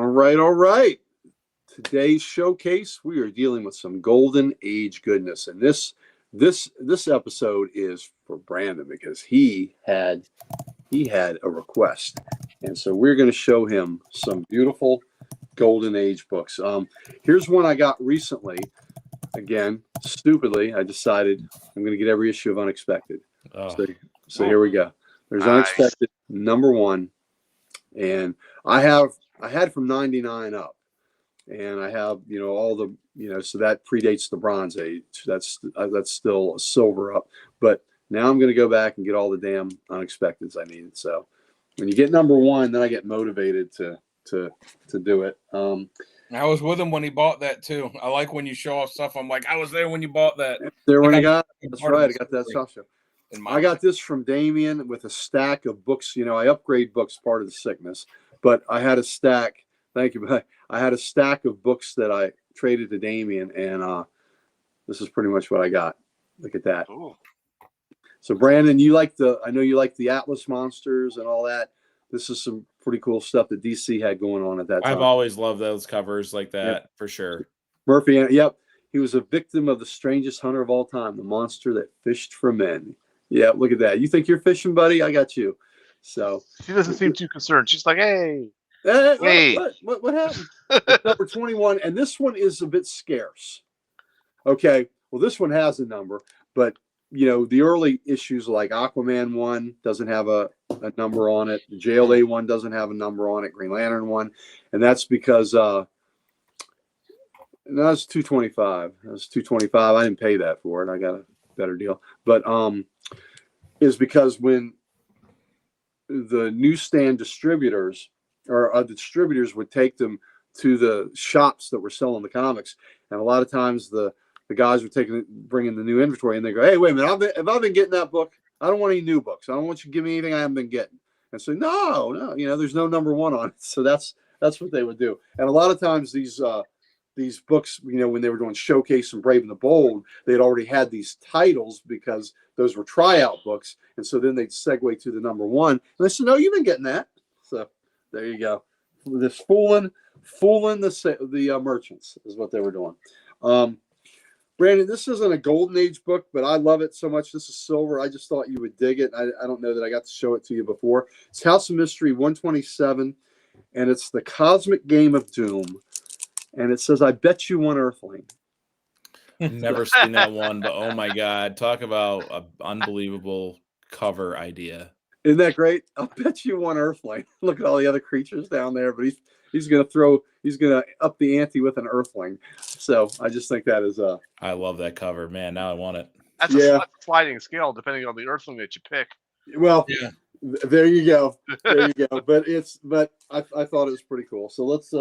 All right. Today's showcase, we are dealing with some golden age goodness, and this episode is for Brandon because he had a request, and so we're going to show him some beautiful golden age books. Here's one I got recently. Again, stupidly, I decided I'm going to get every issue of Unexpected. Oh. So here we go. There's Nice. Unexpected #1, and I had from 99 up. And I have, all the, so that predates the Bronze Age. That's still a silver up. But now I'm going to go back and get all the damn Unexpecteds I needed. So when you get #1, then I get motivated to do it. I was with him when he bought that too. I like when you show off stuff. I'm like, I was there when you bought that. There when Like, I got, that's right. I got that stuff show. I got this from Damien with a stack of books. I upgrade books, part of the sickness. But I had a stack. Thank you. But I had a stack of books that I traded to Damien, and this is pretty much what I got. Look at that. Ooh. So Brandon, I know you like the Atlas monsters and all that. This is some pretty cool stuff that DC had going on at that time. I've always loved those covers like that, for sure. Murphy, yep. He was a victim of the strangest hunter of all time, the monster that fished for men. Yeah, look at that. You think you're fishing, buddy? I got you. So She doesn't seem too concerned. She's like, hey. Hey, what happened? It's #21, and this one is a bit scarce. Okay, well, this one has a number, but the early issues like Aquaman 1 doesn't have a number on it. The JLA 1 doesn't have a number on it. Green Lantern 1, and that's because that's $225. That's $225. I didn't pay that for it. I got a better deal, but is because when the newsstand distributors or the distributors would take them to the shops that were selling the comics, and a lot of times the guys were bringing the new inventory, and they go, "Hey, wait a minute! If I've been getting that book, I don't want any new books. I don't want you to give me anything I haven't been getting." And so, no, there's no #1 on it. So that's what they would do. And a lot of times these books, when they were doing Showcase and Brave and the Bold, they'd already had these titles because those were tryout books, and so then they'd segue to the #1, and they said, "No, you've been getting that." So there you go. This fooling the merchants is what they were doing. Brandon, this isn't a golden age book, but I love it so much. This is silver. I just thought you would dig it. I don't know that I got to show it to you before. It's House of Mystery 127, and it's the Cosmic Game of Doom. And it says, "I bet you one Earthling." Never seen that one, but oh my God, talk about an unbelievable cover idea. Isn't that great? I'll bet you one Earthling. Look at all the other creatures down there, but he's gonna up the ante with an Earthling. So I just think that is I love that cover, man. Now I want it. That's a sliding scale depending on the Earthling that you pick. Well, yeah. There you go. There you go. But I thought it was pretty cool. So let's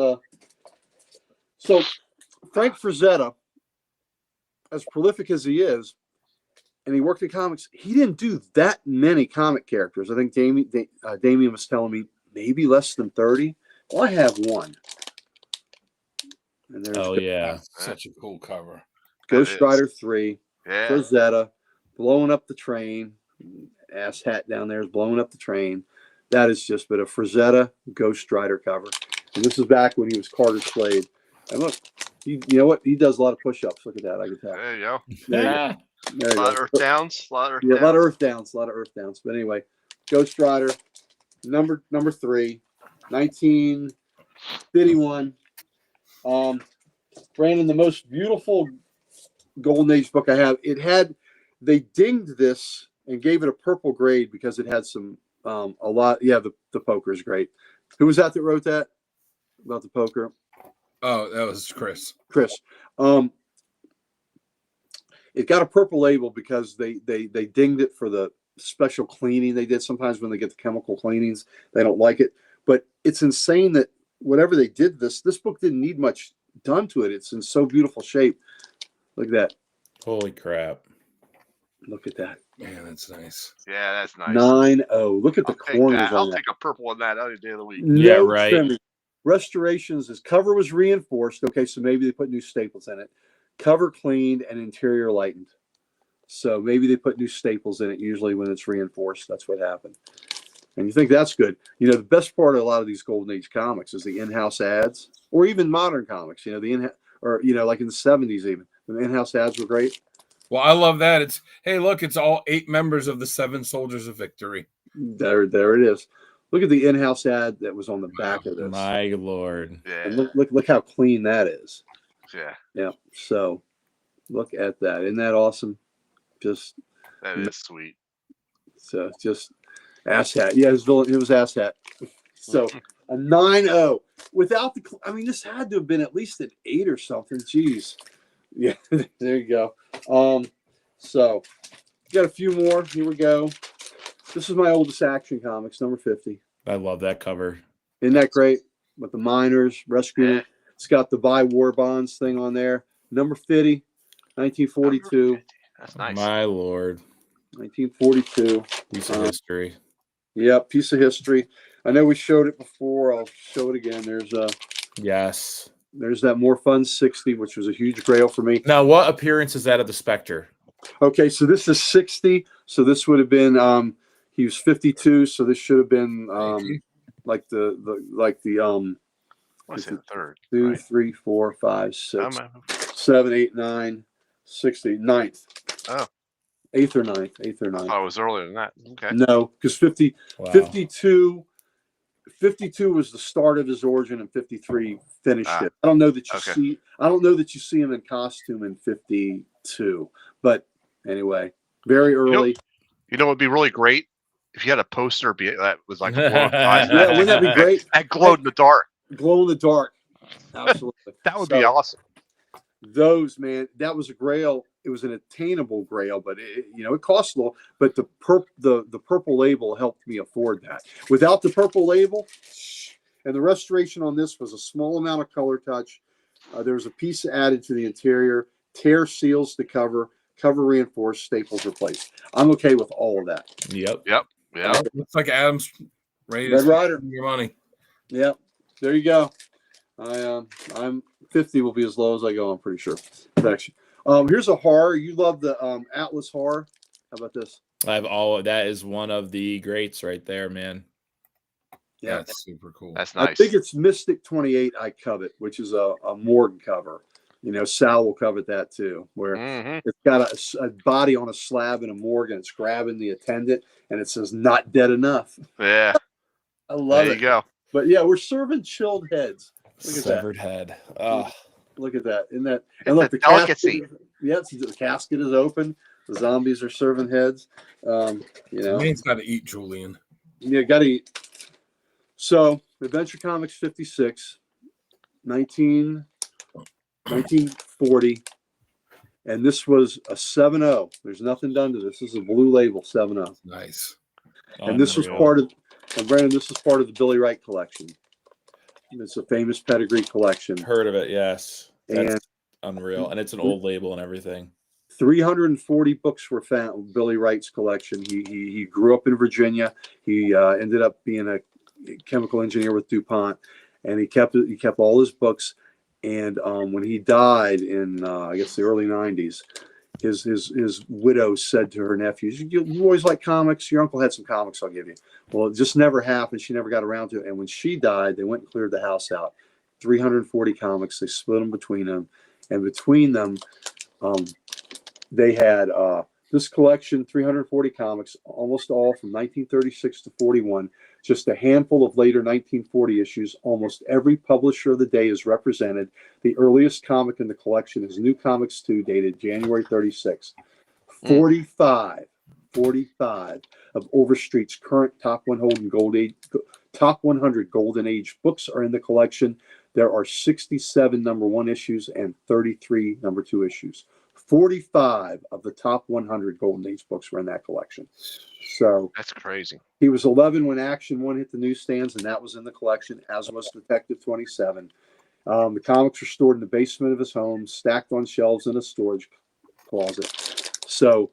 so Frank Frazetta, as prolific as he is, and he worked in comics, he didn't do that many comic characters. I think Damien was telling me maybe less than 30. Well, I have one. And That's such a cool cover. Ghost Rider 3, Yeah. Frazetta, blowing up the train. Ass hat down there is blowing up the train. That is just but a Frazetta Ghost Rider cover. And this is back when he was Carter Slade. And look, you know what? He does a lot of push-ups. Look at that. I can tell. There you go. There you go. A lot of Earth Downs. A lot of Earth Downs. But anyway, Ghost Rider, number 3, 1951. Brandon, the most beautiful Golden Age book I have. They dinged this and gave it a purple grade because it had some a lot. Yeah, the poker is great. Who was that wrote that about the poker? Oh, that was Chris. It got a purple label because they dinged it for the special cleaning they did. Sometimes when they get the chemical cleanings, they don't like it. But it's insane that whatever they did, this book didn't need much done to it. It's in so beautiful shape. Look at that. Holy crap. Look at that. Man, that's nice. Yeah, that's nice. 9-0. Look at the corners on I'll that. take a purple on that any day of the week. Yeah, right. Trimming. Restorations. His cover was reinforced. Okay, so maybe they put new staples in it. Cover cleaned and interior lightened. So maybe they put new staples in it. Usually when it's reinforced, that's what happened. And you think that's good. You know, the best part of a lot of these Golden Age comics is the in-house ads, or even modern comics. You know, like in the 70s, even the in-house ads were great. Well, I love that. It's, hey, look, it's all 8 members of the 7 Soldiers of Victory. There it is. Look at the in-house ad that was on the back of this. My lord. Yeah. And look how clean that is. Yeah. Yeah. So look at that. Isn't that awesome? Just That is sweet. so just asshat. Yeah, it was asshat. So a 9-0 without the. I mean, this had to have been at least an 8 or something. Jeez. Yeah. There you go. So got a few more. Here we go. This is my oldest Action Comics, number 50. I love that cover. Isn't that great? With the miners rescuing. Yeah. It's got the buy war bonds thing on there. Number 50, 1942. That's nice. My lord. 1942. Piece of history. Yep, piece of history. I know we showed it before. I'll show it again. Yes. There's that More Fun 60, which was a huge grail for me. Now, what appearance is that of the Spectre? Okay, so this is 60. So this would have been he was 52. So this should have been like the What's the third? 2, right? 3, 4, 5, 6, I'm 7, 8, 9, 60, 9th. Oh. 8th or 9th. 8th or 9th. Oh, it was earlier than that. Okay. No, because Wow. 52 was the start of his origin, and 53 finished it. I don't know that you see him in costume in 52, but anyway, very early. You know, it'd be really great if you had a poster that was like Yeah, wouldn't that be great? that glowed in the dark. Glow in the dark. Absolutely. That would be awesome. Those, man, that was a grail. It was an attainable grail, but it cost a little. But the purple label helped me afford that. Without the purple label, and the restoration on this was a small amount of color touch. There was a piece added to the interior. Tear seals the cover. Cover reinforced. Staples replaced. I'm okay with all of that. Yep. Yeah. Looks like Adam's ready Red to Rider. spend your money. Yep. There you go. I'm 50 will be as low as I go. I'm pretty sure. Actually, here's a horror. You love the Atlas horror. How about this? I have all that is one of the greats right there, man. Yeah, That's super cool. That's I nice. think it's Mystic 28. I covet, which is a Morgan cover. Sal will covet that too, where Mhm. it's got a body on a slab in a morgue, and it's grabbing the attendant, and it says "Not dead enough." Yeah. I love There it. you go. But yeah, we're serving chilled heads. Look at that. Severed head. Oh, Look at that. Isn't that? It's And look, a the delicacy. casket. Yes, the casket is open. The zombies are serving heads. Man's got to eat, Julian. You got to eat. So, Adventure Comics 56, 1940. And this was a 7-0. There's nothing done to this. This is a blue label 7-0. Nice. And this was unreal. part of, and Brandon, this is part of the Billy Wright collection. It's a famous pedigree collection. Heard of it? Yes. That's And unreal, and it's an old label and everything. 340 books were found in Billy Wright's collection. He grew up in Virginia. He ended up being a chemical engineer with DuPont, and he kept all his books. And when he died in I guess the early 90s, his widow said to her nephews, "You always like comics. Your uncle had some comics. I'll give you." Well, it just never happened. She never got around to it. And when she died, they went and cleared the house out. 340 comics. They split them between them, and between them, they had this collection, 340 comics, almost all from 1936 to 41. Just a handful of later 1940 issues. Almost every publisher of the day is represented. The earliest comic in the collection is New Comics 2, dated January 36. 45 of Overstreet's current top 100 Golden Age books are in the collection. There are 67 number 1 issues and 33 number 2 issues. 45 of the top 100 Golden Age books were in that collection. So That's crazy. he was 11 when Action 1 hit the newsstands, and that was in the collection, as was Detective 27. The comics were stored in the basement of his home, stacked on shelves in a storage closet. So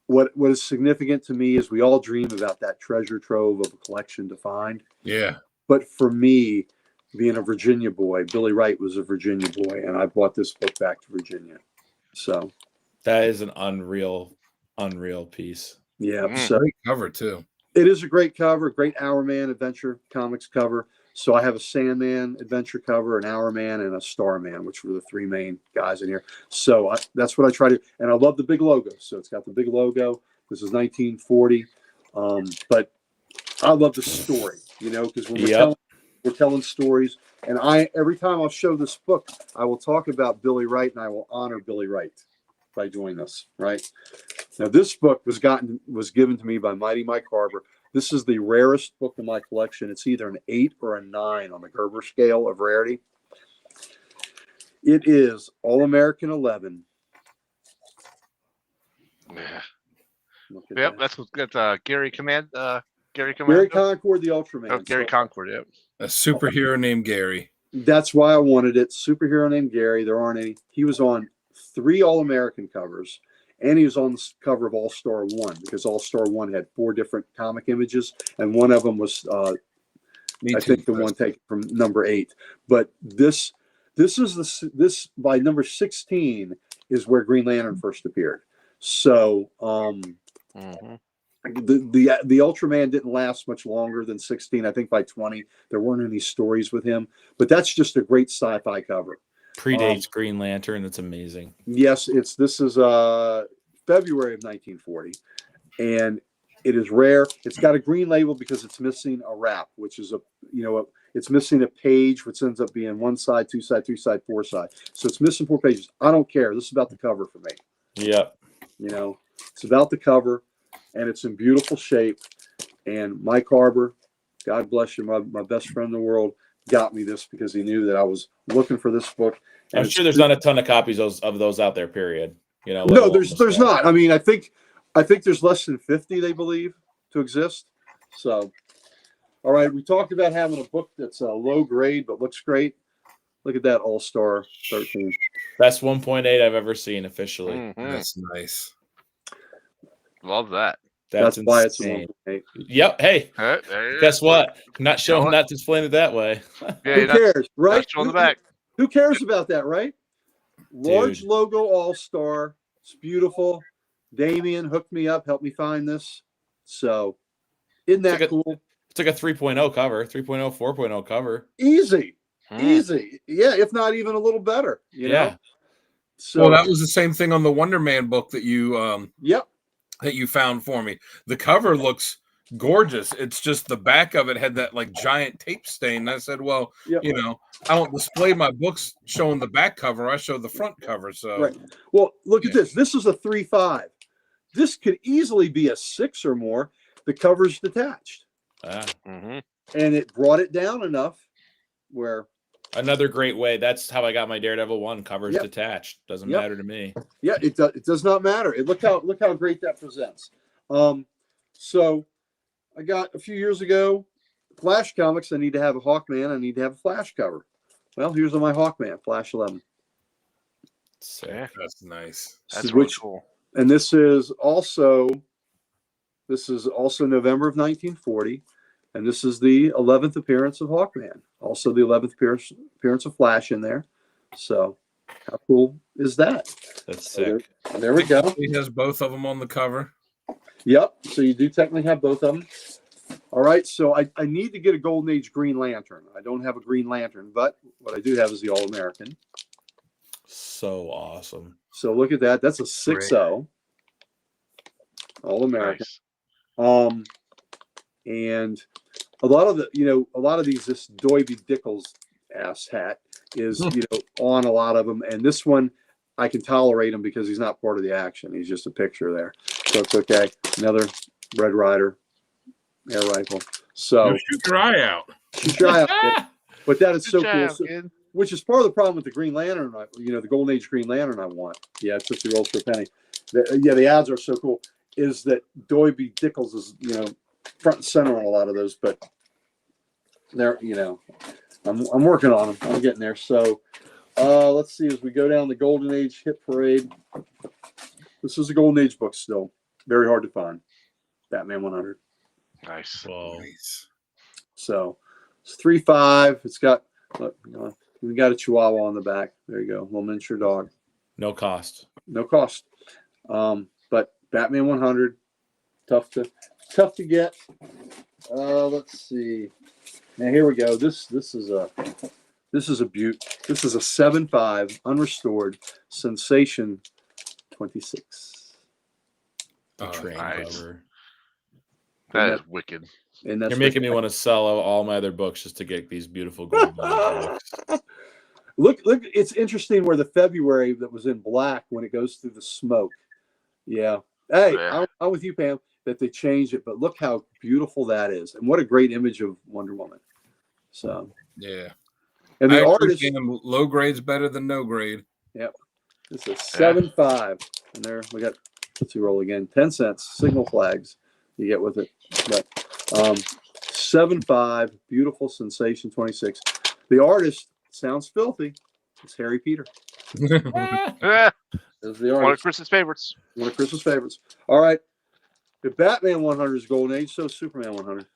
what is significant to me is we all dream about that treasure trove of a collection to find. Yeah. But for me, being a Virginia boy, Billy Wright was a Virginia boy, and I brought this book back to Virginia. So That is an unreal piece. yeah, Mm. so Great cover, too. It is a great cover, great Hourman Adventure Comics cover. So I have a Sandman Adventure cover, an Hourman, and a Starman, which were the three main guys in here. So that's what I try to, and I love the big logo. So it's got the big logo. This is 1940, but I love the story, because when we're telling stories, and every time I'll show this book, I will talk about Billy Wright, and I will honor Billy Wright by doing this. Right now, this book was given to me by Mighty Mike Harbor. This is the rarest book in my collection. It's either an 8 or a 9 on the Gerber scale of rarity. It is All American 11. Yeah. Look at Yep, that. that's Gary Command. Gary Gary Command. Concord, the Ultraman. Oh, Gary So Concord. Yep. A superhero named Gary. that's why I wanted it. Superhero named Gary. There aren't any. He was on 3 All-American covers, and he was on the cover of All-Star 1, because All-Star 1 had 4 different comic images, and one of them was, I think, the one taken from number 8. But this is by number 16 is where Green Lantern first appeared. So Mhm. the Ultraman didn't last much longer than 16. I think by 20 there weren't any stories with him. But that's just a great sci-fi cover. Predates Green Lantern. That's amazing. Yes, this is February of 1940, and it is rare. It's got a green label because it's missing a wrap, which is it's missing a page, which ends up being 1 side, 2 side, 3 side, 4 side. So it's missing 4 pages. I don't care. This is about the cover for me. Yep. It's about the cover, and it's in beautiful shape. And Mike Harbor, God bless you, my best friend in the world, got me this because he knew that I was looking for this book. And I'm sure there's not a ton of copies of those out there, period. No, there's not. I mean, I think there's less than 50, they believe, to exist. So, all right, we talked about having a book that's low grade but looks great. Look at that All-Star 13. Best 1.8 I've ever seen officially. Mhm. That's nice. Love that. That's why it's a insane. 1.8. Yep. Hey, There guess is. what? Not Showing- displaying it that way. Yeah, Who cares, right? That's on the back. Who cares about that, right? Large Dude. logo All-Star. It's beautiful. Damien hooked me up, helped me find this. So, isn't that cool? It's like a 3.0 cover, 3.0, 4.0 cover. Easy. Mm. Easy. Yeah, if not even a little better, Yeah. So, Well, that was the same thing on the Wonder Man book that you yep. that you found for me. The cover looks gorgeous. It's just the back of it had that like giant tape stain. And I said, well, Yep. I don't display my books showing the back cover. I show the front cover. So Right. Well, look at this. This is a 3.5. This could easily be a 6 or more. The cover's detached, Mhm. and it brought it down enough where, Another great way. That's how I got my Daredevil 1 covers Yep. detached. Doesn't Yep. matter to me. yeah, it does not matter. Look how great that presents. So I got a few years ago, Flash comics. I need to have a Hawkman. I need to have a Flash cover. Well, here's my Hawkman, Flash 11. Sick. Yeah, that's nice. that's really Which- cool. And this is also November of 1940, and this is the 11th appearance of Hawkman. Also, the 11th appearance of Flash in there. So, how cool is that? That's So sick. there we go. He has both of them on the cover. Yep. So you do technically have both of them. All right. So I need to get a Golden Age Green Lantern. I don't have a Green Lantern, but what I do have is the All American. So awesome. So look at that. That's a 6.0 All American. Nice. And a lot of these, this Doiby Dickles ass hat is, on a lot of them. And this one, I can tolerate him because he's not part of the action. He's just a picture there. So it's okay. Another Red Ryder air rifle. So You shoot your eye out. shoot your eye out, kid. But that is Good so job, cool. So, kid. which is part of the problem with the Green Lantern, the Golden Age Green Lantern I want. Yeah, it's 50 rolls for a penny. The ads are so cool. Is that Doiby Dickles is, front and center on a lot of those, but they're, I'm working on them. I'm getting there. So let's see, as we go down the Golden Age hit parade, this is a Golden Age book still. Very hard to find. Batman 100. Nice. Whoa. Nice. So it's 3.5. It's got, look, we got a Chihuahua on the back. There you go. Little miniature dog. No cost. No cost. But Batman 100, tough to tough to get. Let's see. Now here we go. This is a beaut. This is a 7.5 unrestored Sensation 26. Train nice. cover. That is wicked. And that's You're making me want to sell all my other books just to get these beautiful gold books. Look! It's interesting where the February that was in black when it goes through the smoke. Yeah. Hey, Yeah. I'm with you, Pam, that they changed it, but look how beautiful that is, and what a great image of Wonder Woman. So, Yeah. and I the agree, artist, Cam, low grade's better than no grade. it's a 7.5, and there we got. Let's see, roll again. 10 cents signal flags you get with it, but 7.5, beautiful Sensation 26. The artist sounds filthy. It's Harry Peter. Yeah, Is the one of artist. Chris's favorites. One of Chris's favorites. All right. If Batman 100 is Golden Age, so Superman 100.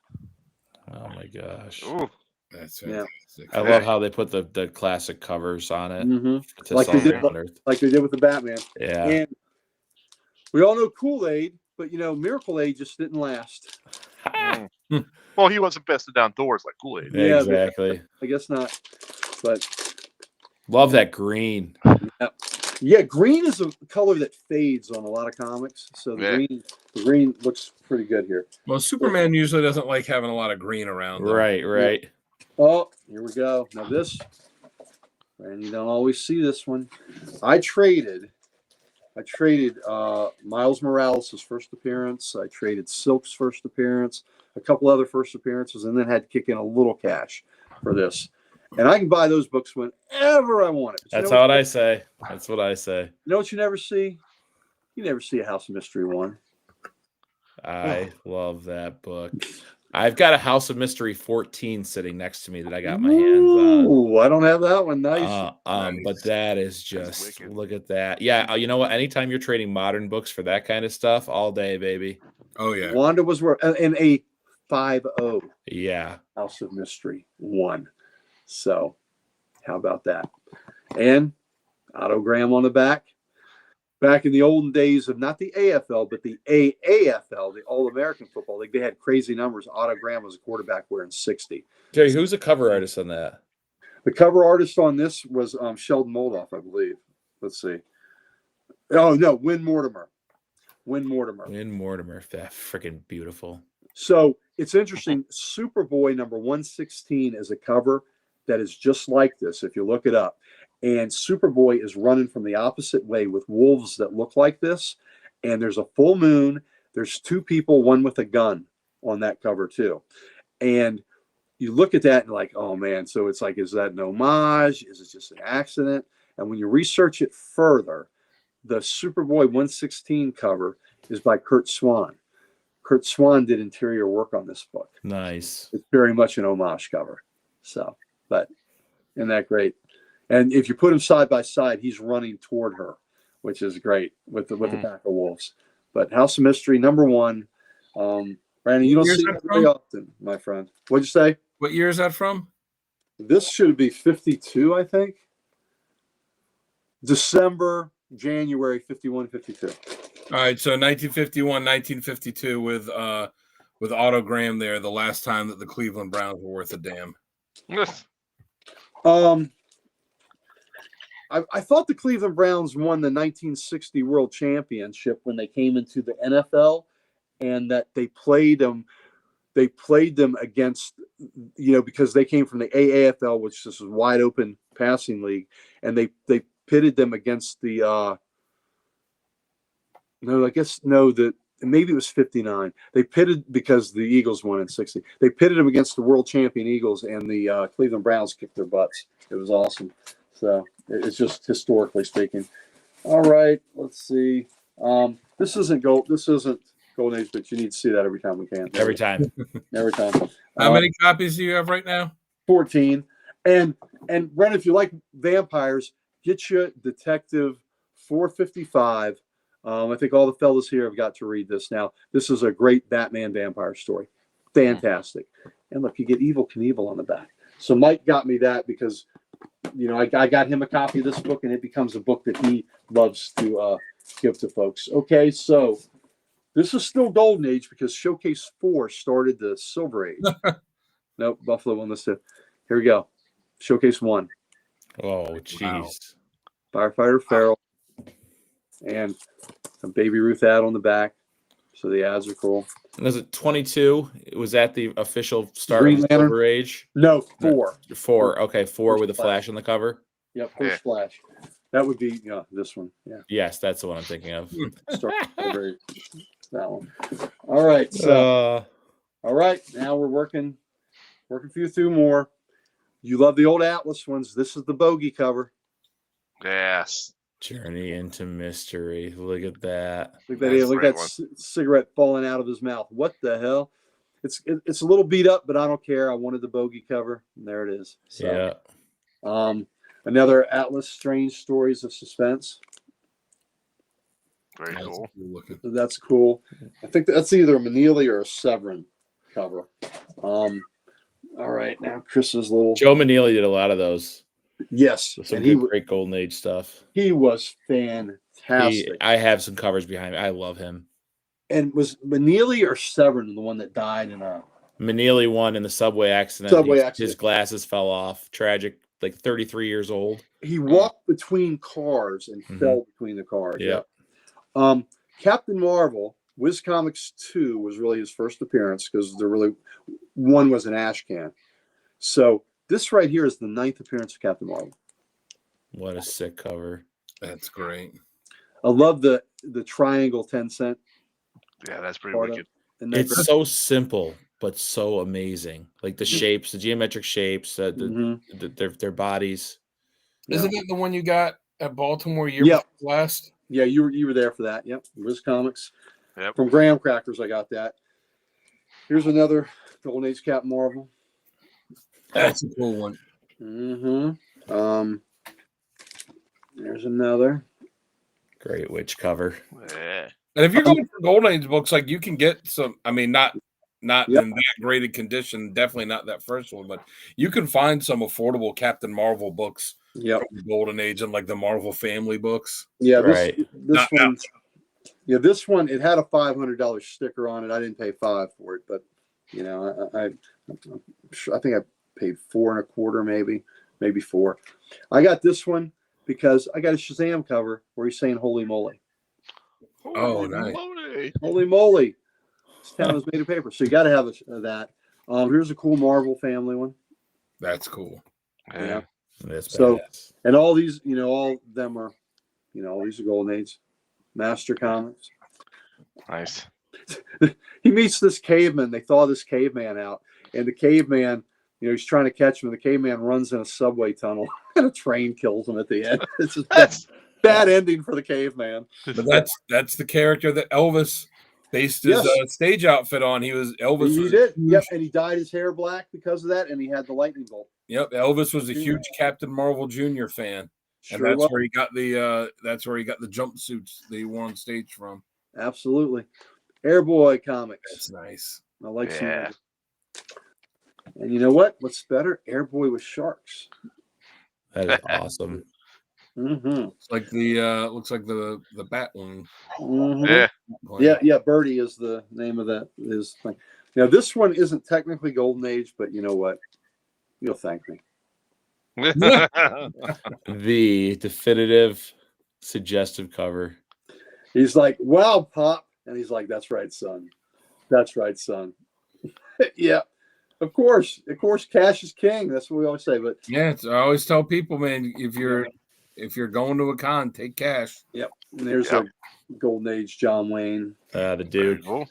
Oh my gosh. Ooh, That's Yeah. fantastic. I love how they put the classic covers on it. Mm-hmm. To Like they sell did- around Earth. Like they did with the Batman. Yeah. And we all know Kool-Aid, but Miracle Aid just didn't last. well, he wasn't bested outdoors like Kool-Aid. Yeah, Exactly. I guess not. But Love that green. yeah, green is a color that fades on a lot of comics. So Yeah. the green looks pretty good here. Well, Superman usually doesn't like having a lot of green around. Though. Right. Oh, here we go. Now this, and you don't always see this one. I traded Miles Morales' first appearance. I traded Silk's first appearance, a couple other first appearances, and then had to kick in a little cash for this. And I can buy those books whenever I want it. But That's you know what I say. That's what I say. You know what you never see? You never see a House of Mystery one. I love that book. I've got a House of Mystery 14 sitting next to me that I got my hands on. Ooh, I don't have that one. Nice. But that is just wicked. look at that. Yeah, you know what? Anytime you're trading modern books for that kind of stuff, all day, baby. Oh yeah. Wanda was in a 5.0 Yeah. House of Mystery 1. So, how about that? And autogram on the back. Back in the olden days of not the AFL, but the AAFL, the All American Football League, they had crazy numbers. Autogram was a quarterback wearing 60. Jerry, who's the cover artist on that? The cover artist on this was Sheldon Moldoff, I believe. Let's see. Oh, no, Win Mortimer. Win Mortimer. That freaking beautiful. So it's interesting. Superboy number 116 is a cover that is just like this, if you look it up. And Superboy is running from the opposite way with wolves that look like this. And there's a full moon. There's two people, one with a gun on that cover too. And you look at that and like, oh man, so it's like, is that an homage? Is it just an accident? And when you research it further, the Superboy 116 cover is by Kurt Swan. Kurt Swan did interior work on this book. Nice. It's very much an homage cover. So, but isn't that great? And if you put him side by side, he's running toward her, which is great with the pack of wolves. But House of Mystery #1. Brandon, you don't Where's see that it very from? often, my friend. What'd you say? What year is that from? This should be 52, I think. December, January, 51, 52. All right, so 1951, 1952 with autogram there. The last time that the Cleveland Browns were worth a damn. I thought the Cleveland Browns won the 1960 World Championship when they came into the NFL, and that they played them. They played them against, because they came from the AAFL, which is a wide open passing league, and they pitted them against the. Maybe it was 59. They pitted because the Eagles won in 60. They pitted them against the world champion Eagles, and the Cleveland Browns kicked their butts. It was awesome. So it's just historically speaking. All right, let's see. This isn't Golden Age, but you need to see that every time we can. Every time. Every time. How many copies do you have right now? 14. And Brent, if you like vampires, get you Detective 455. I think all the fellas here have got to read this now. This is a great Batman vampire story. Fantastic. And look, you get Evel Knievel on the back. So Mike got me that because, I got him a copy of this book, and it becomes a book that he loves to give to folks. Okay, so This is still Golden Age because Showcase 4 started the Silver Age. Nope, Buffalo won this too. Here we go. Showcase 1. Oh, jeez. Firefighter Farrell. And a Baby Ruth ad on the back. So the ads are cool. And was it 22? Was that the official start Green of the Lantern? Silver Age? No, 4. 4. Okay, 4 with a Flash. flash on the cover. Yep, first flash. That would be this one. Yeah. Yes, that's the one I'm thinking of. Start Silver Age. That one. All right. So all right. Now we're working a few through more. You love the old Atlas ones. This is the bogey cover. Yes. Journey into Mystery. Look at that. Look at That's that, a look great at that cigarette falling out of his mouth. What the hell? It's a little beat up, but I don't care. I wanted the bogey cover. And there it is. So, Yeah. Another Atlas Strange Stories of Suspense. Very That's cool. looking. So that's cool. I think that's either a Manili or a Severin cover. All right, now Chris's little Joe Manili did a lot of those. yes, Some and good, great Golden Age stuff. he was fantastic. I have some covers behind me. I love him. And was Manili or Severin the one that died in a Manili won in the subway accident. His glasses fell off. Tragic. Like 33 years old. he walked between cars and Mhm. fell between the cars. Yeah. Captain Marvel, Wiz Comics 2 was really his first appearance because one was an ash can. So this right here is the 9th appearance of Captain Marvel. What a sick cover. That's great. I love the triangle 10-cent. Yeah, that's pretty Part of- wicked. And then It's so simple, but so amazing. Like the shapes, the geometric shapes, their bodies. Isn't that the one you got at Baltimore year Yeah. last? Yeah, you were there for that. Yep, Wiz Comics. Yep. From Graham Crackers, I got that. Here's another Golden Age Captain Marvel. That's a cool one. Mm-hmm. There's another. Great witch cover. Yeah. And if you're going for Golden Age books, like you can get some. I mean, not Yep. in that great a condition. Definitely not that first one, but you can find some affordable Captain Marvel books Yep. from the Golden Age and like the Marvel Family books. Yeah, Right. this Not one. Yeah, this one. It had a $500 sticker on it. I didn't pay $5 for it, but I'm sure, I think I paid $4 1/4, maybe $4. I got this one because I got a Shazam cover where he's saying "Holy moly." Oh, Holy nice. moly. Holy moly. This town is made of paper. So you got to have that. Here's a cool Marvel Family one. That's cool. Yeah. That's So- badass. And all these, all of them are, all these are Golden Age. Master Comics. Nice. He meets this caveman. They thaw this caveman out. And the caveman, he's trying to catch him. And the caveman runs in a subway tunnel. And a train kills him at the end. It's just That's bad ending for the caveman. But that's the character that Elvis based his Yes. stage outfit on. Elvis. He was did. a huge- Yep. And he dyed his hair black because of that. And he had the lightning bolt. Yep. Elvis was a huge Captain Marvel Jr. fan. And Sure that's was. where he got the jumpsuits that he wore on stage from. Absolutely. Airboy Comics. That's nice. I like some. Yeah. of it. And you know what? What's better? Airboy with sharks. That is awesome. Mm-hmm. It's like looks like the Batwing. Mm-hmm. yeah. Yeah. Birdie is the name of that is thing. Now this one isn't technically Golden Age, but you know what? You'll thank me. The definitive suggestive cover. He's like, "Wow, Pop," and he's like, "That's right, son. That's right, son." Yeah, of course, cash is king. That's what we always say. But Yeah, I always tell people, man, if you're going to a con, take cash. and there's Yep. a Golden Age John Wayne. The Very dude. cool.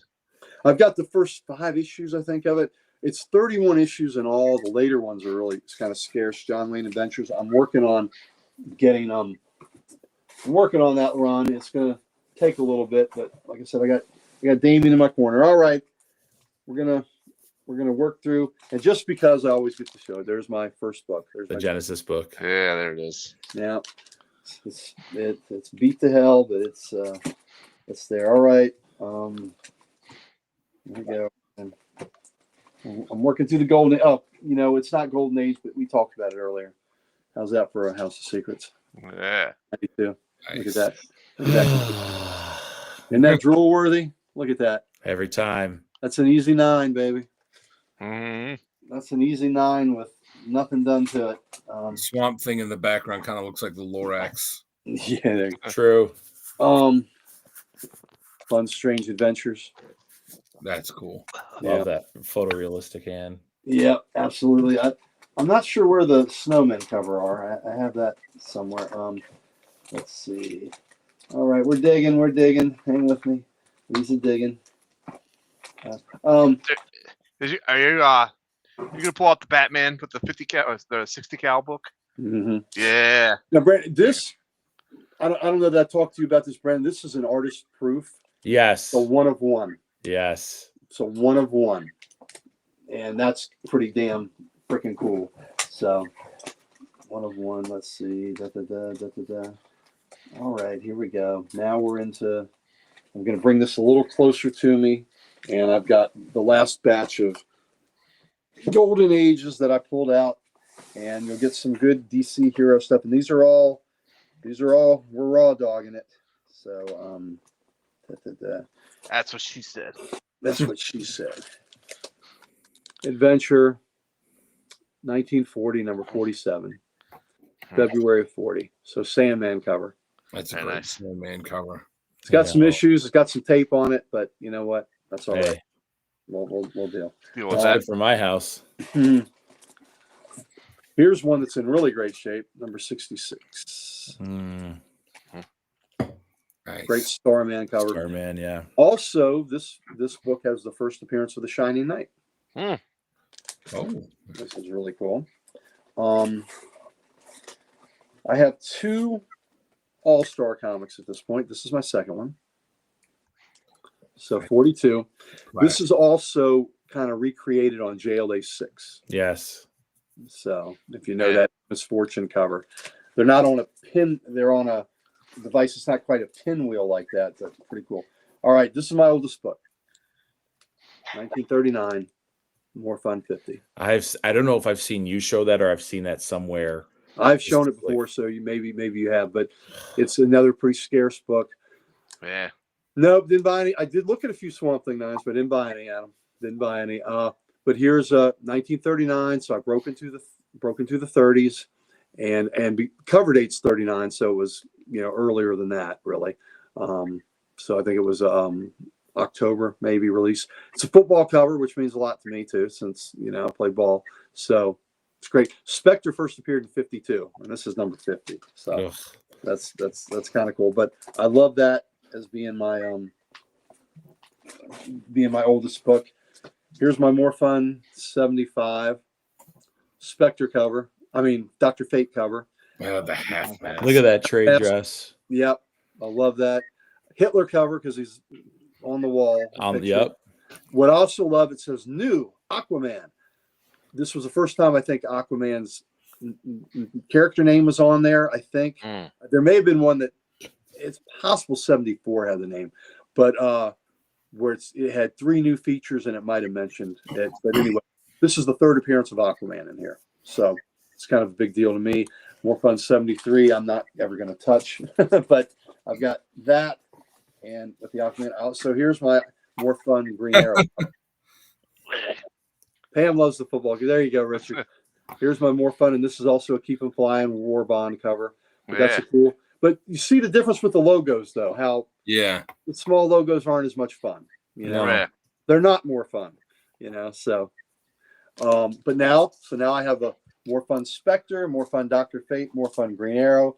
I've got the first 5 issues, I think, of it. It's 31 issues in all. The later ones are really kind of scarce. John Wayne Adventures. I'm working on getting I'm working on that run. It's gonna take a little bit, but like I said, I got Damien in my corner. All right, we're gonna work through. And just because I always get to show, there's my first book. There's The my Genesis book. Yeah, there it is. yeah. It's beat to hell, but it's there. All right. Here we go. And I'm working through the Golden. Oh, it's not Golden Age, but we talked about it earlier. How's that for a House of Secrets? Yeah. 92. Look at Nice. that. Look at that. Isn't that drool worthy? Look at that. Every time. That's an easy 9, baby. Mhm. That's an easy 9 with nothing done to it. Swamp Thing in the background kind of looks like the Lorax. Yeah. There you True. go. Fun, Strange Adventures. That's cool. Love that photorealistic hand. Yeah, absolutely. I'm not sure where the snowmen cover are. I have that somewhere. Let's see. All right, we're digging. Hang with me. Easy digging. Are you gonna pull out the Batman with the 50 cal, or the 60 cal book? Mhm. Yeah. Now, Brandon, this I don't know that I talked to you about this, Brandon. This is an artist proof. Yes. A 1 of 1. Yes. So 1 of 1, and that's pretty damn freaking cool. So 1 of 1. Let's see. All right, here we go. Now we're into. I'm going to bring this a little closer to me, and I've got the last batch of Golden Ages that I pulled out, and you'll get some good DC hero stuff. And these are all we're raw dogging it. So That's what she said. that's what she said. Adventure, 1940, number 47, February of 40. So Sandman cover. That's a Very great nice. Snowman cover. It's got some Yeah. issues. It's got some tape on it, but you know what? That's all right. Hey, We'll deal. Deal with that's that. good for my house. Here's one that's in really great shape, number 66. Mm, Nice. Great Starman cover. Starman, yeah. Also, this book has the first appearance of the Shining Knight. Oh, This is really cool. I have 2 All-Star comics at this point. This is my second one. So 42. This is also kind of recreated on JLA 6. Yes. So if you know that Misfortune cover, they're not on a pin. They're on a device. It's not quite a pinwheel like that. That's pretty cool. All right, this is my oldest book, 1939, More Fun 50. I don't know if I've seen you show that or I've seen that somewhere. I've shown it before, so you maybe you have, but it's another pretty scarce book. Yeah. Nope, didn't buy any. I did look at a few Swamp Thing 9s, but didn't buy any, Adam. Didn't buy any. But here's 1939, so I broke into the 30s, and cover date's 39, so it was earlier than that really. So I think it was October maybe release. It's a football cover, which means a lot to me too, since I play ball. So it's great. Spectre first appeared in 52, and this is number 50. So Ugh. that's kind of cool. But I love that as being my oldest book. Here's my More Fun 75 Spectre cover. I mean Dr. Fate cover. the half mask. Look at that trade Yes. dress. Yep, I love that. Hitler cover because he's on the wall. Yep. What I also love, it says new Aquaman. This was the first time I think Aquaman's character name was on there. I think there may have been one that it's possible 74 had the name, but where it had 3 new features and it might have mentioned it. But anyway, this is the 3rd appearance of Aquaman in here, so it's kind of a big deal to me. More Fun 73, I'm not ever going to touch, but I've got that and with the Aquaman out. So here's my More Fun Green Arrow. Pam loves the football. There you go, Richard. Here's my More Fun, and this is also a Keep 'em Flying War Bond cover. But that's a cool. But you see the difference with the logos, though. How the small logos aren't as much fun. They're not more fun. So. But now I have a More Fun Spectre, More Fun Dr. Fate, More Fun Green Arrow.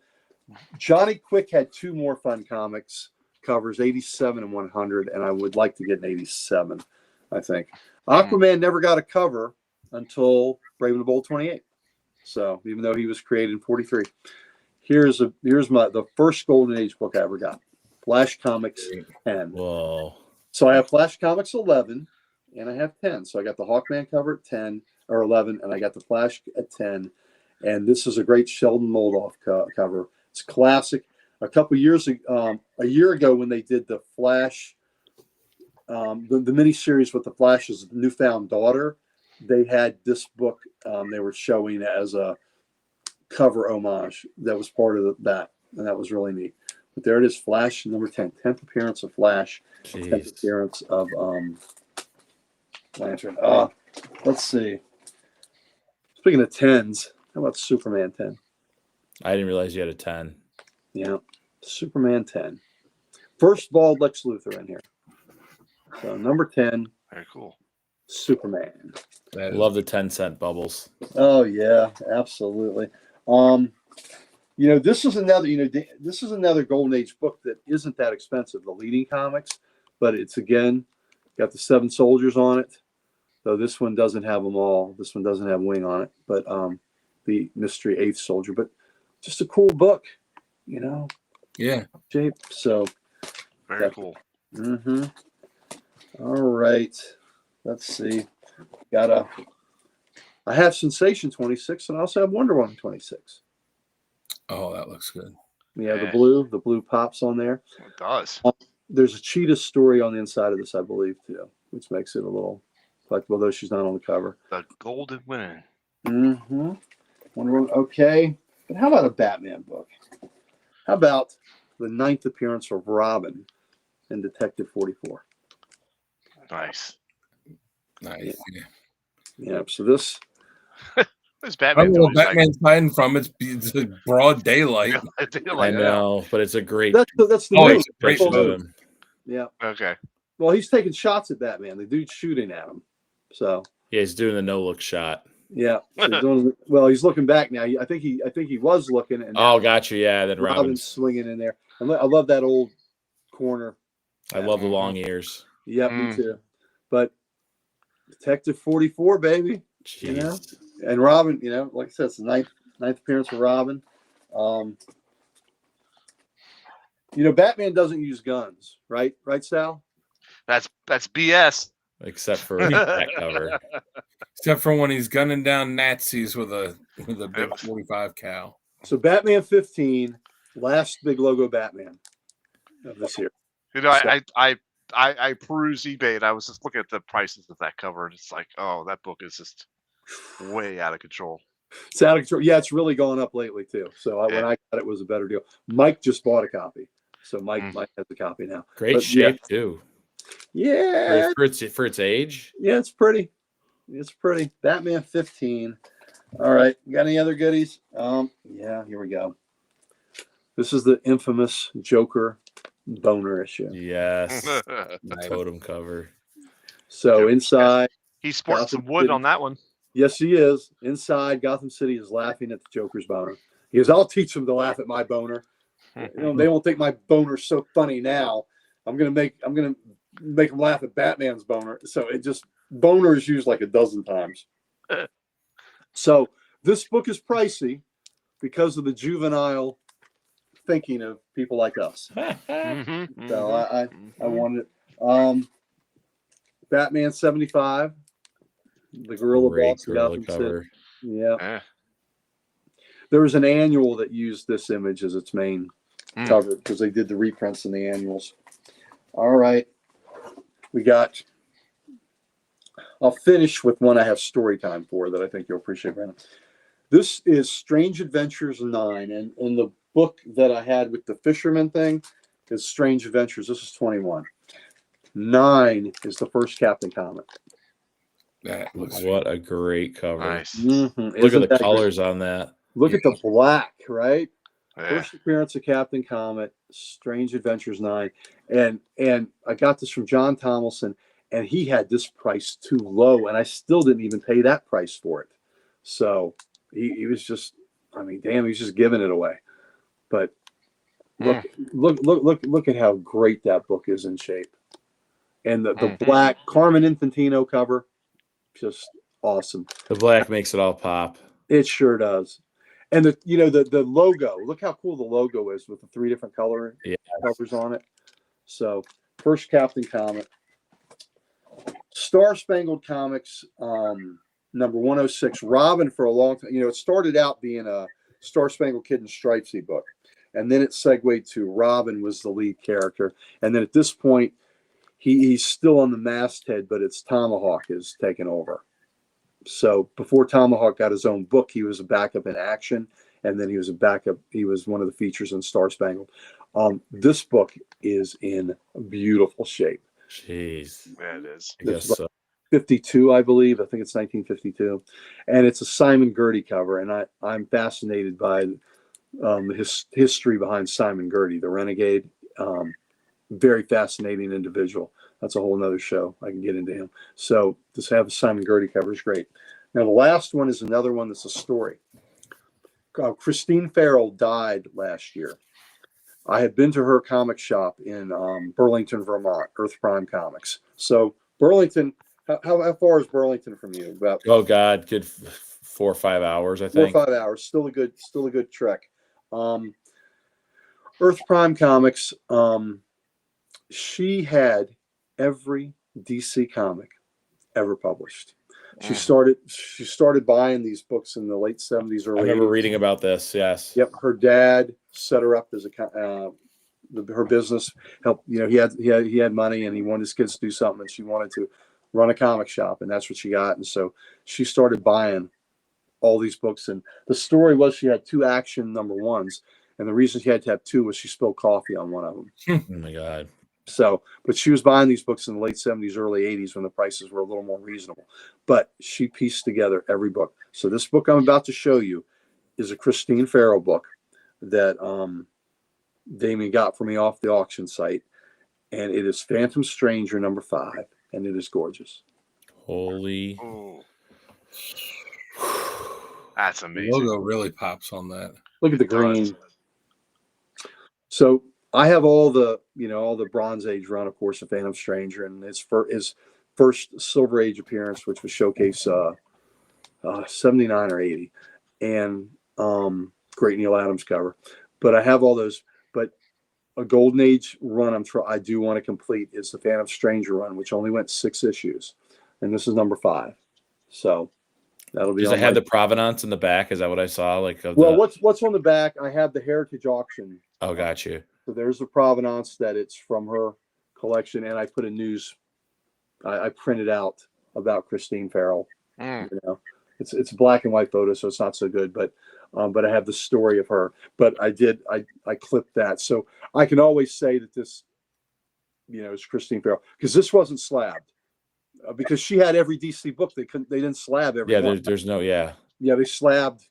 Johnny Quick had 2 More Fun comics covers, 87 and 100, and I would like to get an 87. I think Aquaman never got a cover until Brave and the Bold 28. So even though he was created in 43, here's the first Golden Age book I ever got, Flash Comics 10. Whoa. So I have Flash Comics 11 and I have 10. So I got the Hawkman cover at 10 or 11, and I got the Flash at 10. And this is a great Sheldon Moldoff cover. It's classic. A year ago when they did the Flash, the miniseries with the Flash's newfound daughter, they had this book they were showing as a cover homage that was part of that, and that was really neat. But there it is, Flash number 10. 10th appearance of Flash. 10th Jeez. appearance of Lantern. Let's see. Speaking of 10s, how about Superman 10? I didn't realize you had a 10. Yeah, Superman 10. First bald Lex Luthor in here. So number 10, Very cool. Superman. That is- Love the 10-cent bubbles. Oh yeah, absolutely. This is another Golden Age book that isn't that expensive. The Leading Comics, but it's again got the 7 soldiers on it. Though this one doesn't have them all. This one doesn't have Wing on it, but the Mystery 8th Soldier. But just a cool book, Yeah. shape. So. Very cool. Mm-hmm. All right. Let's see. I have Sensation 26, and I also have Wonder Woman 26. Oh, that looks good. Yeah, Yeah. the blue pops on there. It does. There's a Cheetah story on the inside of this, I believe, too, which makes it a little collectible, though she's not on the cover. The Golden Women. Mm-hmm. Wonder Woman. Okay. But how about a Batman book? How about the 9th appearance of Robin in Detective 44? Nice. Nice. Yeah. Yeah, so this. This I Batman. don't know what Batman's hiding from. It's like broad daylight. I know, but it's a great, That's the Oh, move. it's a great great move. move. Yeah. Okay. Well, he's taking shots at Batman. The dude's shooting at him. So Yeah, he's doing the no-look shot. yeah. So he's looking back now. I think he was looking, and Oh, gotcha. Yeah, then Robin's Robin's. swinging in there. I love that old corner. I love the long ears. Yeah, me Mm. too. But Detective 44, baby, Jeez. and Robin. Like I said, it's the ninth appearance for Robin. Batman doesn't use guns, right? Right, Sal? That's BS. Except for that cover. Except for when he's gunning down Nazis with a big 45 cal. So Batman 15, last big logo Batman of this year. I perused eBay and I was just looking at the prices of that cover and it's like, oh, that book is just way out of control. It's out of control. Yeah, it's really gone up lately too. So when Yeah. I got it, was a better deal. Mike just bought a copy, so Mike Mm. has a copy now. Great But, shape too. Yeah, For its age. yeah, it's pretty. It's pretty. Batman 15. All right, got any other goodies? Yeah, here we go. This is the infamous Joker boner issue. Yes. The Nice. totem cover. So inside, He's sporting Gotham some wood City. on that one. yes, he is. Inside, Gotham City is laughing at the Joker's boner. He goes, "I'll teach them to laugh at my boner. They won't think my boner's so funny now. I'm gonna make them laugh at Batman's boner." So boner is used like a dozen times. So this book is pricey because of the juvenile thinking of people like us. Mhm, So mhm, I wanted it. Batman 75, the Gorilla Great Boss of gorilla Gotham City. cover. Yeah. Yeah. There was an annual that used this image as its main Mm. cover because they did the reprints in the annuals. All right. I'll finish with one I have story time for that I think you'll appreciate, Brandon. This is Strange Adventures 9. And in the book that I had with the fisherman thing is Strange Adventures. This is 21. 9 is the first Captain Comet. That looks What a great cover. Nice. Mhm. Look Isn't at the that colors on that. great? Look at the black, right? Yeah. First appearance of Captain Comet, Strange Adventures 9. And I got this from John Tomlinson, and he had this price too low, and I still didn't even pay that price for it. So he was just, damn, he's just giving it away. But look at how great that book is in shape. And the Mhm. black Carmen Infantino cover, just awesome. The black makes it all pop. It sure does. And the logo, look how cool the logo is with the 3 different color Yeah. covers on it. So first Captain Comet. Star Spangled Comics, number 106. Robin for a long time. It started out being a Star Spangled Kid and Stripesy book. And then it segued to Robin was the lead character. And then at this point, he's still on the masthead, but it's Tomahawk is taking over. So before Tomahawk got his own book, he was a backup in Action, and then he was a backup. He was one of the features in Star Spangled. This book is in beautiful shape. Jeez. Yeah, it is. I guess so. 52, I believe. I think it's 1952, and it's a Simon Gerty cover. And I'm fascinated by his history behind Simon Gerty, the renegade. Very fascinating individual. That's a whole nother show. I can get into him. So to have a Simon Gerty cover is great. Now the last one is another one that's a story. Christine Farrell died last year. I had been to her comic shop in Burlington, Vermont, Earth Prime Comics. So Burlington, how far is Burlington from you? About Oh God, good 4 or 5 hours, I 4 or think. 5 hours. Still a good trek. Earth Prime Comics. She had every DC comic ever published. She started buying these books in the late 70s, I early remember 80s. reading about this. Yes. Yep, her dad set her up as her business. Helped, he had money and he wanted his kids to do something, and she wanted to run a comic shop, and that's what she got. And so she started buying all these books. And the story was she had 2 action #1s, and the reason she had to have 2 was she spilled coffee on one of them. Oh my God. So, but she was buying these books in the late 70s, early 80s when the prices were a little more reasonable. But she pieced together every book. So this book I'm about to show you is a Christine Farrell book that Damien got for me off the auction site. And it is Phantom Stranger #5. And it is gorgeous. Holy. Ooh. That's The amazing. logo really pops on that. Look at the It does. green. So I have all the Bronze Age run, of course, of Phantom Stranger, and his first Silver Age appearance, which was showcase 79 or 80, and great Neil Adams cover. But I have all those. But a Golden Age run I do want to complete is the Phantom Stranger run, which only went 6 issues, and this is #5. So that'll be. Does on it have my- the provenance in the back? Is that what I saw? Well, what's on the back? I have the Heritage Auction. Oh, got you. So there's the provenance that it's from her collection, and I put a news. I printed out about Christine Farrell. Mm. It's a black and white photo, so it's not so good. But I have the story of her. But I clipped that, so I can always say that this, is Christine Farrell, because this wasn't slabbed, because she had every DC book. They didn't slab every Yeah, one. there's no, yeah. Yeah, they slabbed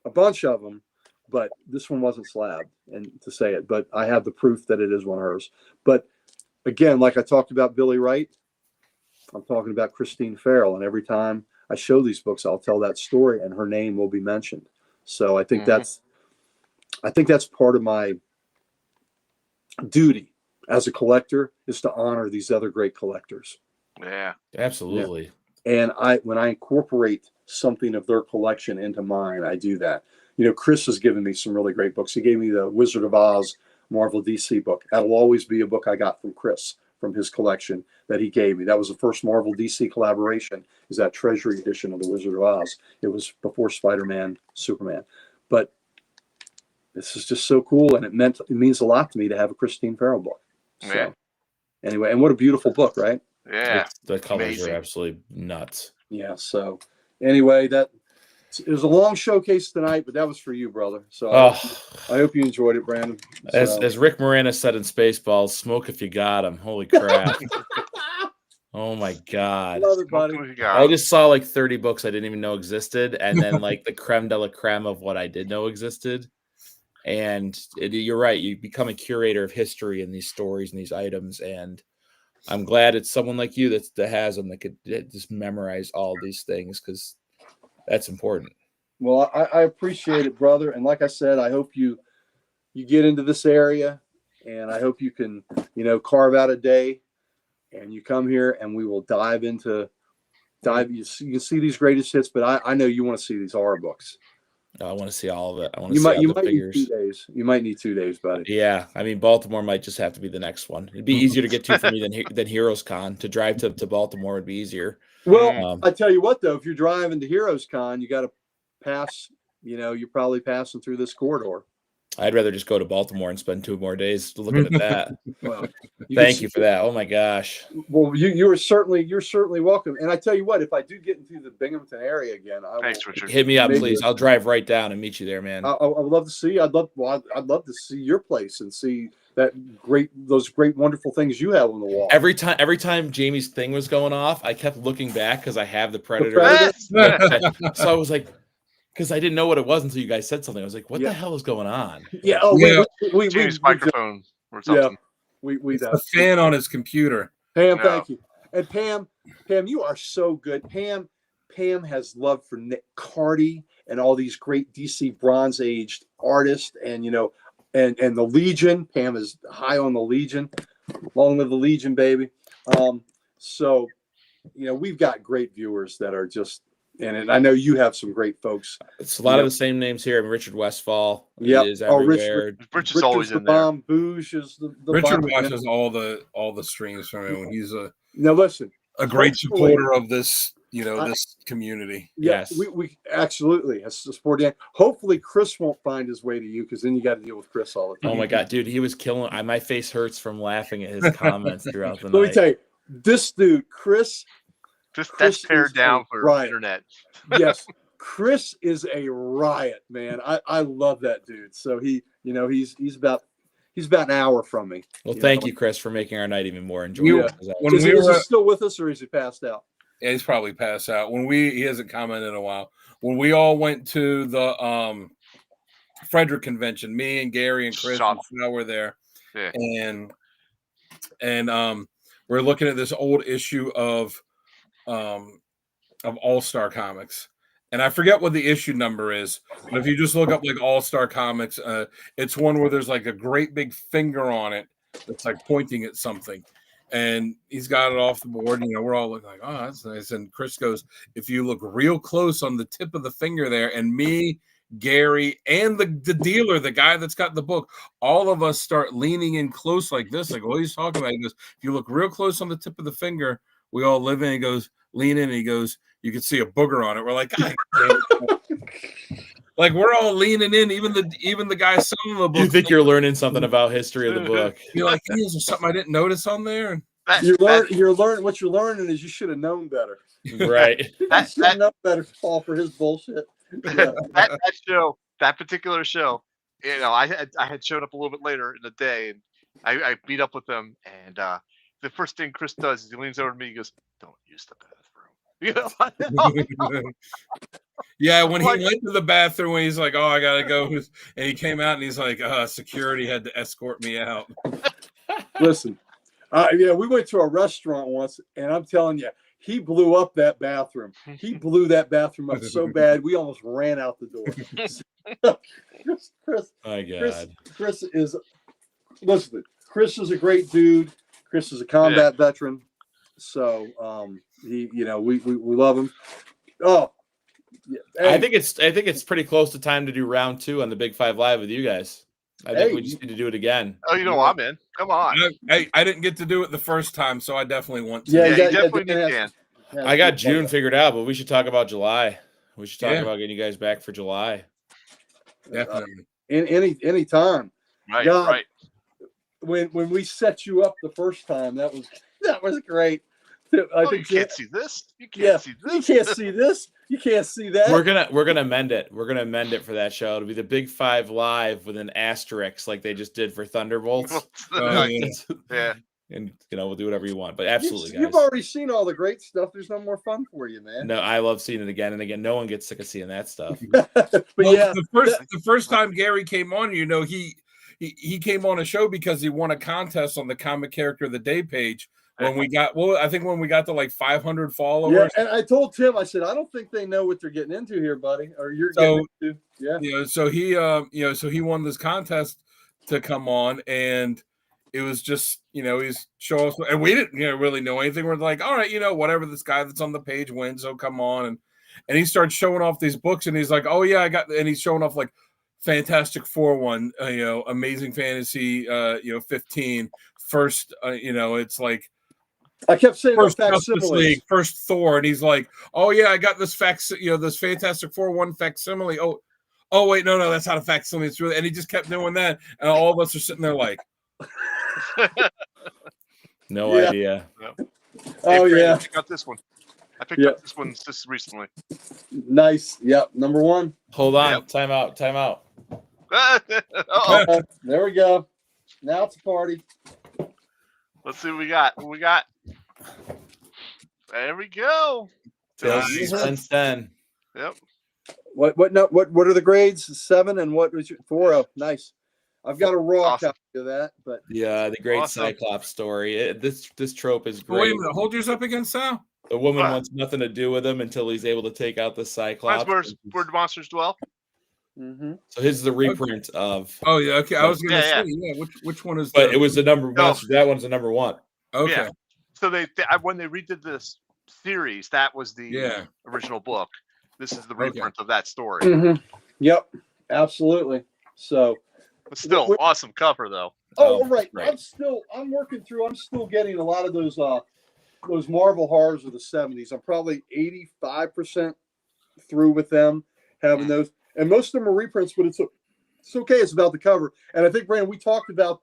a bunch of them, but this one wasn't slabbed, and to say it, but I have the proof that it is one of hers. But again, like I talked about Billy Wright, I'm talking about Christine Farrell, and every time I show these books, I'll tell that story and her name will be mentioned. So I think that's part of my duty as a collector, is to honor these other great collectors. Yeah. Absolutely. And when I incorporate something of their collection into mine, I do that. Chris has given me some really great books. He gave me the Wizard of Oz Marvel DC book. That'll always be a book I got from Chris, from his collection that he gave me. That was the first Marvel DC collaboration, is that Treasury edition of the Wizard of Oz. It was before Spider-Man, Superman. But this is just so cool, and it means a lot to me to have a Christine Farrell book. So Yeah. anyway, and what a beautiful book, right? Yeah. The colors Amazing. are absolutely nuts. Yeah. So anyway, it was a long showcase tonight, but that was for you, brother. So I hope you enjoyed it, Brandon. So, As Rick Moranis said in Spaceballs, smoke if you got 'em. Holy crap. Oh my God. love it, buddy. Smoke 'em if you got I 'em. just saw 30 books I didn't even know existed, and then the creme de la creme of what I did know existed. And you're right, you become a curator of history in these stories and these items, and I'm glad it's someone like you that has them, that could just memorize all these things, because that's important. Well, I appreciate it, brother. And like I said, I hope you get into this area, and I hope you can, carve out a day and you come here, and we will dive. You can see these greatest hits, but I know you want to see these horror books. I want to see all of it. I want to You see might all you the might need figures. 2 days. You might need 2 days, buddy. Yeah, I mean, Baltimore might just have to be the next one. It'd be easier to get to for me than Heroes Con. To drive to Baltimore would be easier. Well, I tell you what, though, if you're driving to Heroes Con, you got to pass. You're probably passing through this corridor. I'd rather just go to Baltimore and spend 2 more days looking at that. Well, Thank you for that. Oh my gosh. Well, you're certainly welcome. And I tell you what, if I do get into the Binghamton area again, Thanks, Richard. Hit me up, Maybe. please. I'll drive right down and meet you there, man. I would love to see you. I'd love to see your place and see those great, wonderful things you have on the wall. Every time Jamie's thing was going off, I kept looking back because I have the Predator. Predator? So I was like, because I didn't know what it was until you guys said something. I was like, what Yeah. the hell is going on? Yeah. Oh, Yeah. we James' microphone or Yeah. something. we It's a fan on his computer. Pam, Yeah. thank you. And Pam, you are so good. Pam has love for Nick Cardy and all these great DC Bronze Age artists, and and the Legion. Pam is high on the Legion. Long live the Legion, baby. So we've got great viewers that are just in it. I know you have some great folks. It's a lot of the same names here. I mean, Richard Westfall Yep. is Oh, everywhere. Rich is always the in there. bomb. Boosh is the Richard bomb. watches all the streams from him. He's Now listen. a great Hopefully- supporter of this, this community. Yes, Yes. we absolutely has support. Hopefully, Chris won't find his way to you, because then you got to deal with Chris all the time. Oh my god, dude, he was killing. My face hurts from laughing at his comments throughout the Let me night. tell you, this dude, Chris. Just Chris that's teared is down a for riot. internet. Yes, Chris is a riot, man. I love that dude. So he's about an hour from me. Well, thank you, Chris, for making our night even more Yeah. enjoyable. When Is we he were, still with us, or is he passed out? yeah, he's probably passed out. He hasn't commented in a while. When we all went to the Frederick convention, me and Gary and Chris Shut and Phil were there, Yeah. and we're looking at this old issue of All Star Comics, and I forget what the issue number is. But if you just look up like All Star Comics, it's one where there's like a great big finger on it that's like pointing at something. And he's got it off the board. And, we're all looking like, oh, that's nice. And Chris goes, if you look real close on the tip of the finger there, and me, Gary, and the dealer, the guy that's got the book, all of us start leaning in close like this. Like, what he's talking about? He goes, if you look real close on the tip of the finger, we all live in. He goes, lean in. And he goes, you can see a booger on it. We're like, God, like we're all leaning in. Even the guy selling the book. You think you're learning something about history of the book? You're like, hey, is there something I didn't notice on there? That, You're learning what you're learning is you should have known better. Right. You should have known better to fall for his bullshit. Yeah. that show, that particular show, I had showed up a little bit later in the day, and I beat up with them, and the first thing Chris does is he leans over to me, he goes, "Don't use the bathroom." Yeah, when he Like- went to the bathroom, when he's like, "Oh, I gotta go," and he came out and he's like, "Security had to escort me out." Listen, we went to a restaurant once, and I'm telling you, he blew up that bathroom. He blew that bathroom up so bad, we almost ran out the door. My God. Chris is, listen, Chris is a great dude. Chris is a combat veteran. So, we love him. Oh, yeah. Hey, I think it's pretty close to time to do round 2 on the Big 5 Live with you guys. I think we just need to do it again. Oh, I'm in. Come on. I didn't get to do it the first time, so I definitely want to. Yeah, Yeah, yeah, you definitely yeah, can. I got June figured out, but we should talk about July. We should talk Yeah. about getting you guys back for July. Definitely. any time. Right, God. right. When we set you up the first time, that was great. You can't see this. You can't Yeah, see you this. can't see this. You can't see that. We're gonna amend it. We're gonna amend it for that show. It'll be the Big 5 Live with an asterisk, like they just did for Thunderbolts. Oh, yeah. Yeah. And we'll do whatever you want. But absolutely, You've guys. already seen all the great stuff. There's no more fun for you, man. No, I love seeing it again and again. No one gets sick of seeing that stuff. But Well, yeah, the first time Gary came on, he came on a show because he won a contest on the Comic Character of the Day page. When we got when we got to like 500 followers. and I told Tim, I said, I don't think they know what they're getting into here, buddy. Or you're So- getting into. Yeah. So he won this contest to come on, and it was just he's show us, and we didn't really know anything. We're like, all right, whatever, this guy that's on the page wins, so come on, and he starts showing off these books, and he's like, oh yeah, and he's showing off like Fantastic Four one, Amazing Fantasy 15 first, it's like I kept saying first about Justice facsimiles. League, first Thor, and he's like, "Oh yeah, I got this this Fantastic Four one facsimile." Oh wait, no, that's not a facsimile. It's really, and he just kept doing that, and all of us are sitting there like, No Yeah. idea. Oh Hey, Fran, yeah, I picked up this one. I picked Yeah. up this one just recently. nice. Yep, number one. Hold on. Yep. Time out. Uh-oh. There we go. Now it's a party. Let's see what we got. What we got? There we go. Tales of Nice. Suspense 10. Yep. What are the grades? 7 and what was your 4? Oh, nice. I've got a raw Awesome. copy of that, but Yeah, the great Awesome. Cyclops story. This trope is Oh, wait great. a minute. Hold yours up again, Sal. The woman What? wants nothing to do with him until he's able to take out the Cyclops. That's where the monsters dwell. So his is the reprint of, Oh yeah, okay. I was gonna Yeah, say, yeah. Which one is? but the- it was the number No. monster. That one's the number 1. okay. Yeah. So when they redid this series, that was the Yeah. original book. This is the Okay. reprint of that story. Yep, absolutely. So, But still, awesome cover though. oh, Oh, right. right. I'm still getting a lot of those Marvel horrors of the 70s. I'm probably 85% through with them, having those. And most of them are reprints, but it's okay. It's about the cover. And I think, Brandon, we talked about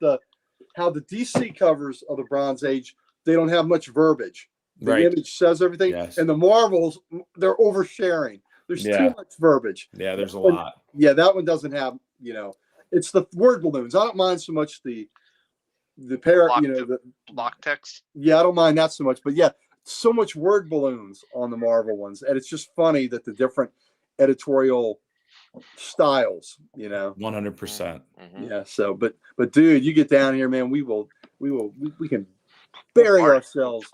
how the DC covers of the Bronze Age, they don't have much verbiage. The Right. image says everything. Yes. And the Marvels, they're oversharing. There's Yeah. too much verbiage. Yeah, there's a But- lot. Yeah, that one doesn't have, it's the word balloons. I don't mind so much the pair, Block text. yeah, I don't mind that so much. But yeah, so much word balloons on the Marvel ones. And it's just funny that the different editorial styles, 100%. Mhm. Yeah. So, but dude, you get down here, man, we can bury Party. ourselves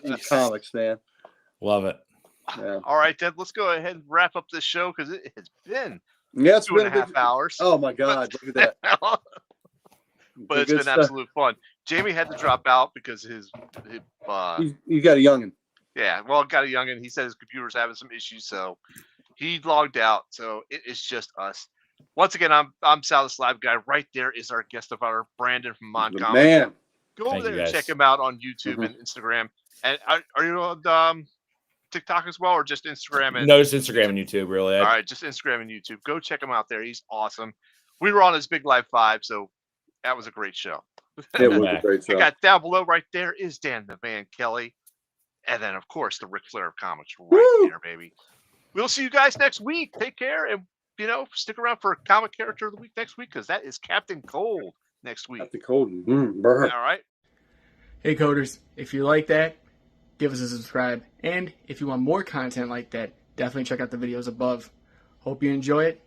in comics, man. Love it. Yeah. All right, then let's go ahead and wrap up this show because it has been Yeah, it's 2.5 been hours. Oh my God, look at that. But it's Good been stuff. absolute fun. Jamie had to drop out because his You got a youngin. yeah, well, got a youngin. He said his computer's having some issues, so he logged out. So it is just us. Once again, I'm Sal the Slab Guy. Right there is our guest of honor, Brandon from The Moncom. man. Go over Thank you, there and check guys. him out on YouTube Mhm. and Instagram. And are you on TikTok as well, or just Instagram? And No, it's Instagram and YouTube, really. all right, just Instagram and YouTube. Go check him out there. He's awesome. We were on his Big Live 5, so that was a great show. It was a back. great I show. got down below right there is Dan the Man Kelly. And then, of course, the Ric Flair of comics right Woo! there, baby. We'll see you guys next week. Take care. And, stick around for Comic Character of the Week next week because that is Captain Cold next week. Got the cold. Burr. All right. Hey coders, if you like that, give us a subscribe. And if you want more content like that, definitely check out the videos above. Hope you enjoy it.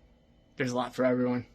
There's a lot for everyone.